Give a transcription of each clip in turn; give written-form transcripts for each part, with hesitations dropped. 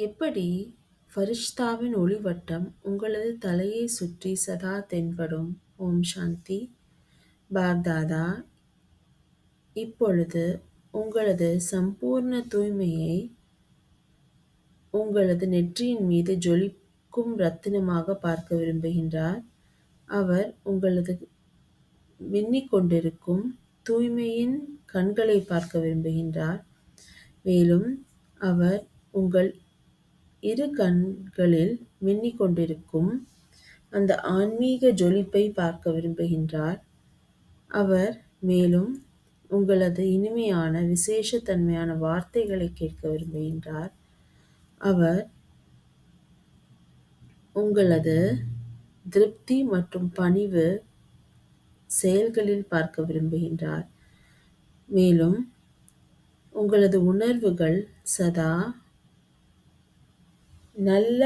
எப்படி ஃபரிஷ்தாவின் ஒளிவட்டம் உங்களது தலையைச் சுற்றி சதா தென்படும். ஓம் சாந்தி. பாப்தாதா, இப்பொழுது உங்களது சம்பூர்ண தூய்மையை உங்களது நெற்றியின் மீது ஜொலிக்கும் ரத்தினமாக பார்க்க விரும்புகின்றார். அவர் உங்களது மின்னிக் கொண்டிருக்கும் தூய்மையின் கண்களை பார்க்க விரும்புகின்றார். மேலும் அவர் உங்கள் இரு கண்களில் மின்னிக் கொண்டிருக்கும் அந்த ஆன்மீக ஜொலிப்பை பார்க்க விரும்புகின்றார். அவர் மேலும் உங்களது இனிமையான விசேஷத்தன்மையான வார்த்தைகளை கேட்க விரும்புகின்றார். அவர் உங்களது திருப்தி மற்றும் பணிவு செயல்களில் பார்க்க விரும்புகின்றார். மேலும் உங்களது உணர்வுகள் சதா நல்ல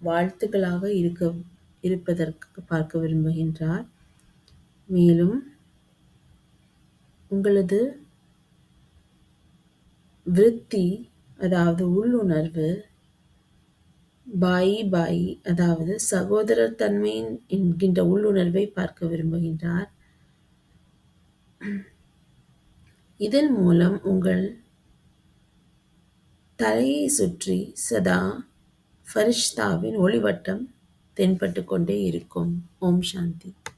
வாழ்த்துக்களாக இருப்பதற்கு பார்க்க விரும்புகின்றார். மேலும் உங்களது விருத்தி அதாவது உள்ளுணர்வு பாயி அதாவது சகோதரர் தன்மை என்கின்ற உள்ளுணர்வை பார்க்க விரும்புகின்றார். இதன் மூலம் உங்கள் தலையை சுற்றி சதா ஃபரிஷ்தாவின் ஒளிவட்டம் தென்பட்டு கொண்டே இருக்கும். ஓம் சாந்தி.